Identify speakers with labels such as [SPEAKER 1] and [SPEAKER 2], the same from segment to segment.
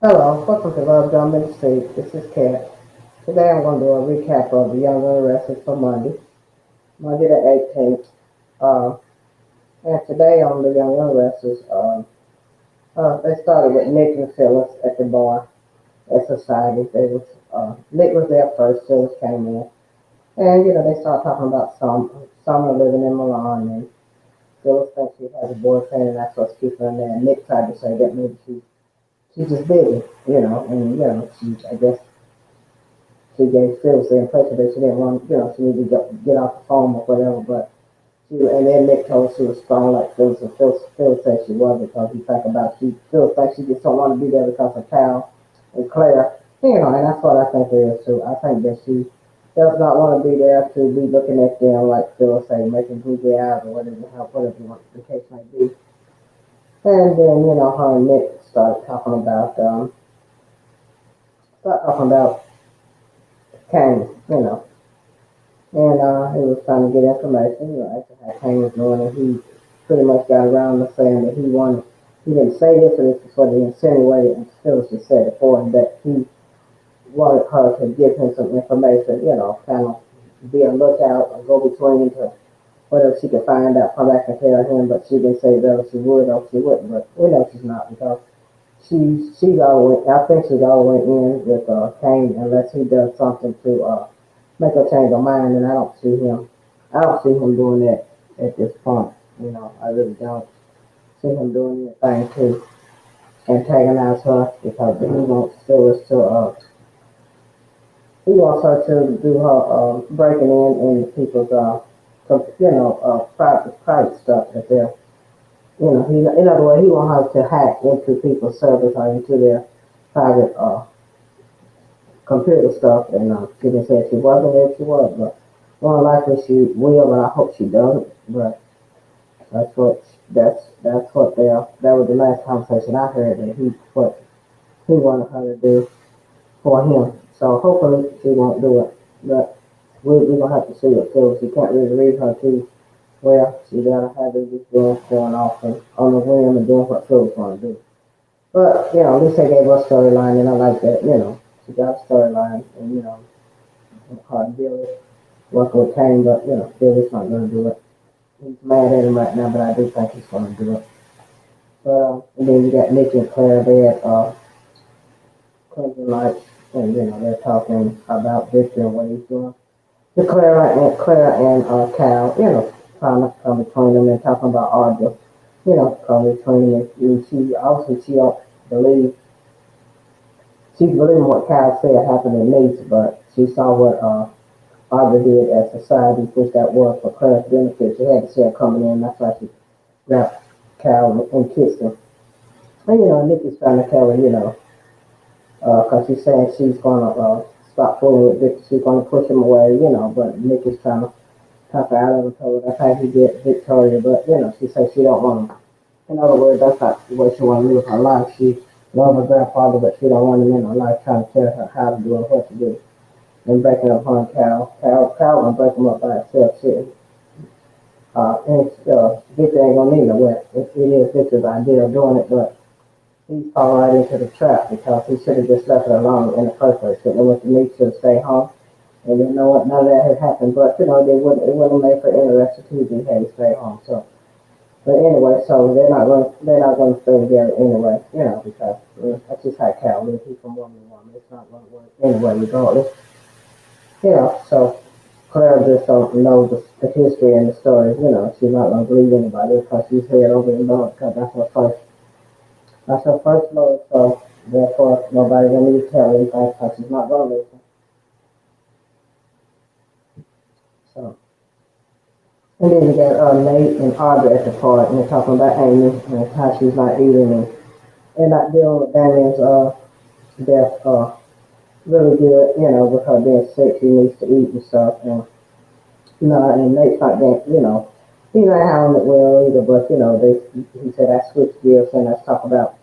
[SPEAKER 1] Hello, welcome to Love Drum in the Street. This is Kat. Today I'm going to do a recap of the Young and Restless for Monday the 18th. Uh, and today on the Young and Restless, they started with Nick and Phyllis at the bar at Society. Nick was there first, Phyllis came in. And, they started talking about Summer living in Milan. And Phyllis thinks she has a boyfriend and that's what's keeping her there. And Nick tried to say that maybe she's just busy, I guess she gave Phyllis the impression that she didn't want, she needed to get off the phone or whatever. But and then Nick told her she was strong like Phyllis, and Phyllis said she was because he talked about Phyllis thinks she just don't want to be there because of Cal and Claire. And that's what I think it is too. I think that she does not want to be there to be looking at them like Phyllis say, making goofy eyes or whatever the case might be. And then, her and Nick started talking about Kane, and he was trying to get information, as to how Kane was doing, and he pretty much got around to saying that he didn't say this, or this is what he insinuated, and Phyllis just said it for him, that he wanted her to give him some information, kind of be a lookout, or go between to whatever she could find out, come back and tell him, but she didn't say whether she would or she wouldn't, but we know she's not, because she's always, I think she's always in with Kane unless he does something to make her change her mind, and I don't see him doing that at this point. I really don't see him doing anything to antagonize her because he wants her to do her breaking in people's private stuff that they're in other words, he wants her to hack into people's servers or into their private computer stuff, and she didn't say she wasn't if she was, but more likely she will, but I hope she doesn't. But that's what that was the last conversation I heard that what he wanted her to do for him. So hopefully she won't do it, but we're gonna have to see it too. She can't really read her too well. She gotta have it just going off on the whim and doing what Phil's gonna do. But at least they gave us a storyline, and I like that. She got a storyline, and hard Billy working with Kane, but Billy's not gonna do it. He's mad at him right now, but I do think he's gonna do it. But and then you got Nick and Claire there at Clemson Lights, and they're talking about Victor and what he's doing. The Claire and Cal, trying to come between them and talking about Audra, come between them. And she don't believe she's believing what Cal said happened in Nice, but she saw what Audra did at Society, which that was for Claire's benefit. She had to see her coming in. That's why she grabbed Cal and kissed him. And Nikki's trying to tell her, because she's saying she's gonna stop fooling with Victor. She's gonna push him away, but Nikki's trying to talk her out of it. Told her that's how he get Victoria, but she says she don't want him. In other words, that's not the way she want to live her life. She loves her grandfather, but she don't want him in her life trying to tell her how to do and what to do. And breaking up on Cal gonna break him up by herself. Victor ain't gonna need no way. It is Victor's idea of doing it, but he's falling right into the trap because he should have just left it alone in the first place. And went to meet to stay home. And you know what, none of that had happened, but it wouldn't have made for interesting TV had he stayed home. So but anyway, so they're not gonna stay together anyway, because that's just how Cal lives. He's from woman to woman. It's not gonna work anyway, regardless. So Claire just don't know the history and the story. She's not gonna believe anybody because she's head over in love because that's her first love. So therefore, nobody's gonna need to tell her anything because she's not gonna listen. So. And then you got Nate and Audra at the party, and they're talking about Amy and how she's not eating and not dealing with Damien's death really good, with her being sick, she needs to eat and stuff. And Nate's not that, he's not handling it well either, but he said I switched gears and let's talk about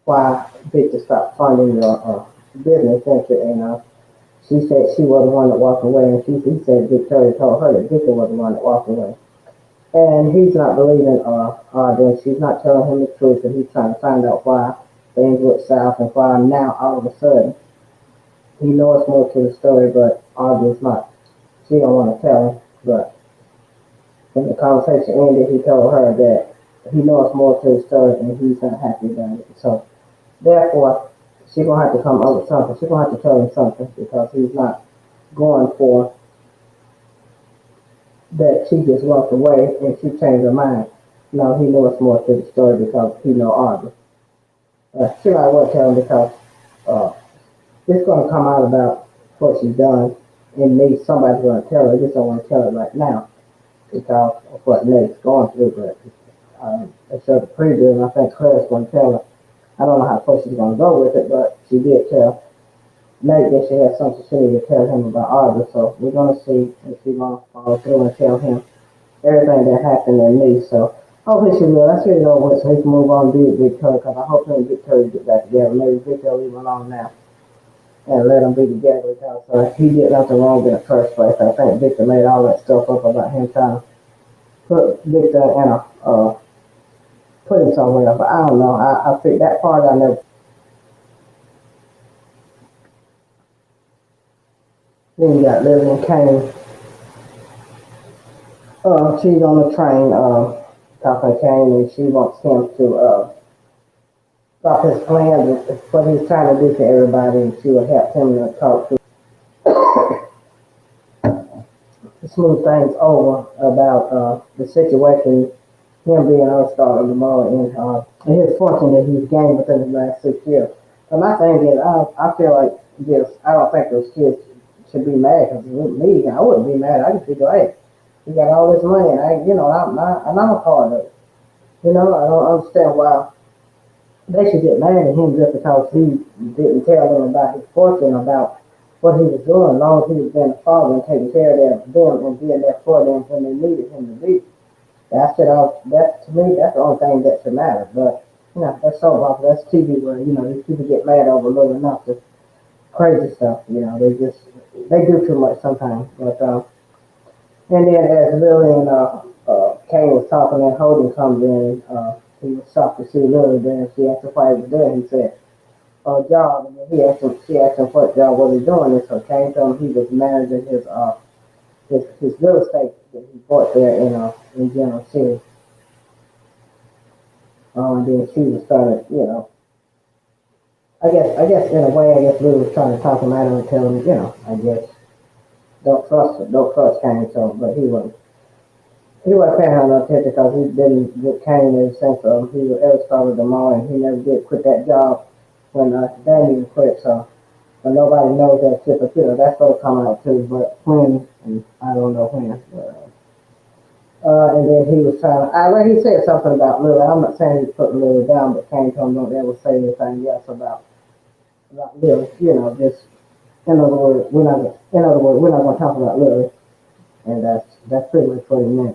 [SPEAKER 1] why Victor stopped funding your business venture, and she said she was the one that walked away, and he said Victoria told her that Victor was the one that walked away. And he's not believing Audra, and she's not telling him the truth, and he's trying to find out why. things went south, and find now all of a sudden he knows more to the story, but Audrey's not. She don't want to tell him, but when the conversation ended, he told her that he knows more to the story and he's not happy about it. So therefore, she's gonna have to come up with something. She's gonna have to tell him something because he's not going for that. She just walked away and she changed her mind. No, he knows more to the story because he know Audrey. She might want to tell him because uh, it's gonna come out about what she's done and maybe somebody's gonna tell her. I just don't want to tell her right now because of what Nate's going through. But they showed the preview, and I think Claire's going to tell her. I don't know how far she's going to go with it, but she did tell Nate that she had something she needed to tell him about Audrey. So we're going to see if she's going to follow through and tell him everything that happened in me. So hopefully she will. Let's get it over with so he can move on and be with Victoria because I hope him and Victoria get back together. Maybe Victoria leave him alone now and let them be together because he did nothing wrong in the first place. I think Victor made all that stuff up about him trying to put Victor in a put him somewhere, but I don't know. I think that part I never. Then you got Lillian Kane. She's on the train, talking to Kane, and she wants him to stop his plans and what he's trying to do to everybody, and she will help him to talk to smooth things over about the situation, him being unstarred of the mall and his fortune that he's gained within the last 6 years. But my thing is, I feel like this. I don't think those kids should be mad because with me, I wouldn't be mad. I just be like, hey, you got all this money, and I'm a part of it. I don't understand why they should get mad at him just because he didn't tell them about his fortune, about what he was doing, as long as he was being a father and taking care of them and being there for them when they needed him to be. That to me, that's the only thing that should matter. But that's so awful. That's TV where these people get mad over little enough to crazy stuff. They do too much sometimes. But and then as Lily and Kane was talking, and Holden comes in. He was shocked to see Lily there, and she asked him why he was there. He said, job. And then she asked him what job was he doing. And so Kane told him he was managing his real estate that he bought there in Genoa City. And then she was trying to, I guess in a way, Lily was trying to talk him out of it and tell him, I guess don't trust Kane. So, but he wasn't. He wasn't paying her no attention because he didn't get Kane in the sense of he was ever started them all, and he never did quit that job when Danny quit. So, but nobody knows that shit. But that's all coming out too. But when, and I don't know when. And then he was trying to. He said something about Lily. I'm not saying he's putting Lily down, but Kane told him don't ever say anything else about Lily. Just in other words, we're not going to talk about Lily, and that's pretty much what he meant.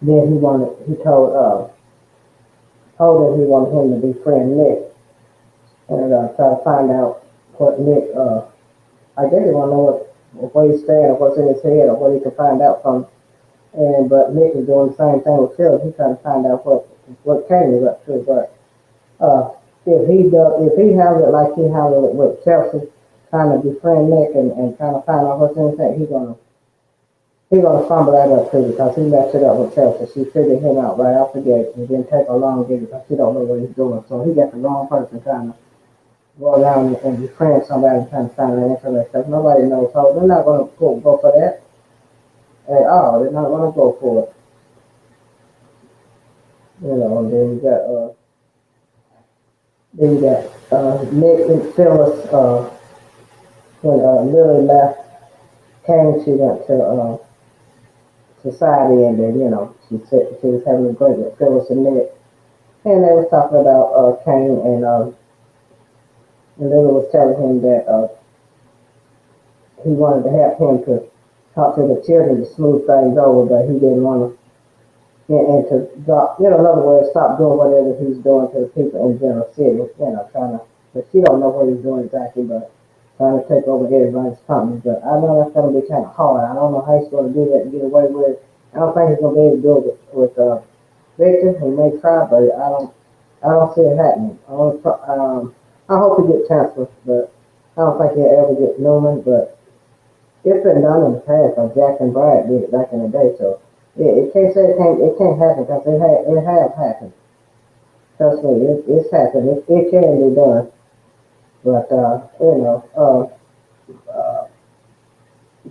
[SPEAKER 1] Then he told Holden he wanted him to befriend Nick and try to find out what Nick. I guess he want to know what he's saying or what's in his head or what he can find out from. But Nick is doing the same thing with Phil. He's trying to find out what Kane is up to. But if he handles it like he handled it with Chelsea, trying to befriend Nick and trying to find out what's in his head, he's gonna fumble that up too because he messed it up with Chelsea. She figured him out right off the gate and didn't take a long get because she don't know what he's doing. So he got the wrong person trying to go around and befriend somebody and trying to find that information because nobody knows. So they're not gonna go for that at all. They're not gonna go for it. And then you got Nick and Phyllis when Lily left. Kane, she went to society, and then she said she was having a great with Phyllis and Nick, and they was talking about Kane and Lily was telling him that he wanted to help him to talk to the children to smooth things over, but he didn't want to and to drop, in other words, stop doing whatever he's doing to the people in Genoa City, trying to, but she don't know what he's doing exactly, but trying to take over everybody's company. But I know that's going to be kind of hard. I don't know how he's going to do that and get away with it. I don't think he's going to be able to do it with Victor. He may try, but I don't see it happening. I hope he gets Chancellor, but I don't think he'll ever get Newman. But it's been done in the past. Like Jack and Brad did it back in the day. So yeah, it can't say it can't happen because it has happened. Trust me, it's happened. It can be done. But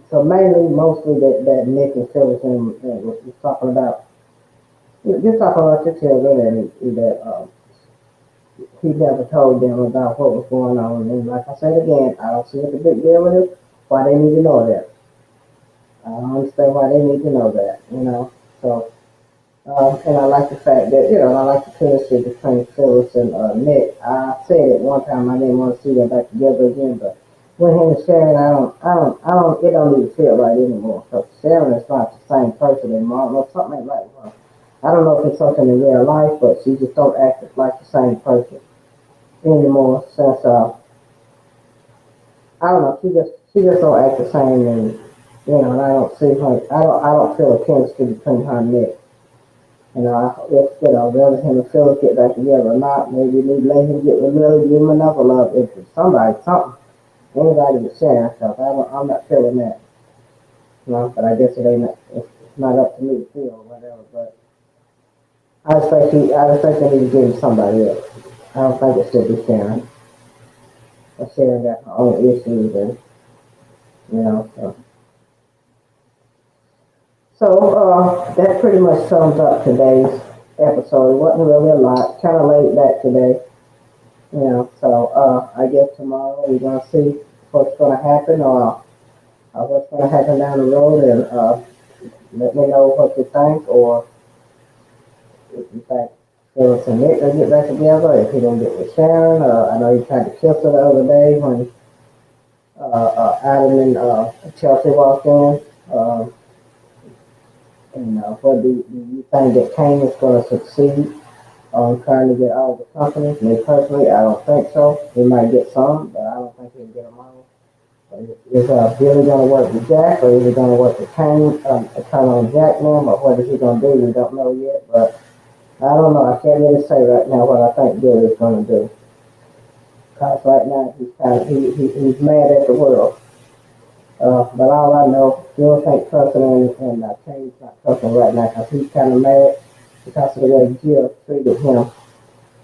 [SPEAKER 1] so mainly, mostly that Nick and Silverton was talking about. Just talking about your children and that he never told them about what was going on. And like I said again, I don't see what the big deal with it. Why they need to know that? I don't understand why they need to know that. So and I like the fact that I like the chemistry between Phyllis and Nick. I said it one time I didn't want to see them back together again, but when him and Sharon, it don't even feel right anymore. So Sharon is not the same person anymore. I don't know, something ain't right with her. I don't know if it's something in real life, but she just don't act like the same person anymore since I don't know, she just don't act the same and and I don't see her I don't feel a chemistry between her and Nick. If whether him and Philip get back together or not, maybe we let him get with Lily, give him another love interest. Somebody, something. Anybody with Sharon, because I'm not feeling that. But I guess it's not up to me to feel or whatever. But I just think they need to give him somebody else. I don't think it should be Sharon. But Sharon got her own issues and, so. That pretty much sums up today's episode. It wasn't really a lot. Kind of laid back today. I guess tomorrow we're gonna see what's gonna happen or what's gonna happen down the road, and let me know what you think, or if you think Phyllis and Nick gonna get back together, if he gonna get with Sharon. I know he tried to kiss her the other day when Adam and Chelsea walked in. What do you think that Kane is going to succeed on trying to get all the companies? Me personally, I don't think so. He might get some, but I don't think he'll get them all. Is Billy going to work with Jack, or is he going to work with Kane, turn on Jack now, or what is he going to do? We don't know yet, but I don't know. I can't really say right now what I think Billy is going to do. Because right now he's mad at the world. But all I know, Jill ain't trusting and Kane's not trusting right now because he's kind of mad because of the way Jill treated him.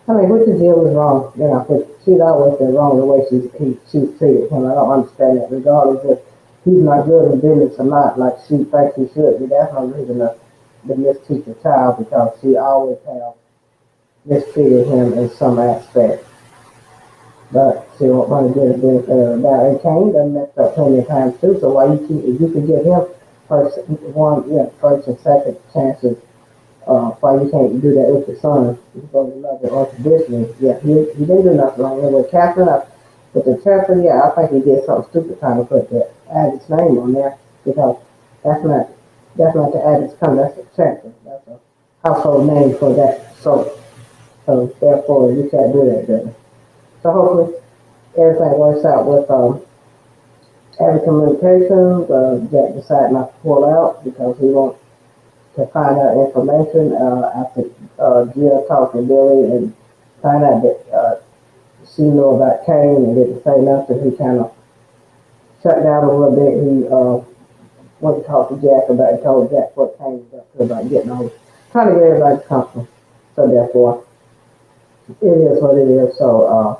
[SPEAKER 1] I mean, which is Jill is wrong, but she's always been wrong the way she's treated him. I don't understand that, regardless if he's not good in business or not, like she thinks he should be. That's no reason to mistreat the child because she always have mistreated him in some aspect. But she won't want to get a benefit of the doubt. And Kane done messed up plenty of times too. So why if you could give him first and second chances, why you can't do that with your son? You're supposed to love it unconditionally. Yeah, he didn't do nothing wrong. And with Catherine, with the Chancellor, yeah, I think he did something stupid trying to put that Abbott's name on there because that's not the Abbott's come. That's the Chancellor. That's a household name for that. So therefore, you can't do that, then. So hopefully everything works out with Abbott Communications. Jack decided not to pull out because he wants to find out information after Jill talked to Billy and find out that she knew about Kane and didn't say nothing. He kind of shut down a little bit. He went to talk to Jack about it, told Jack what Kane was up to about getting over, trying to get everybody comfortable. So therefore, it is what it is. So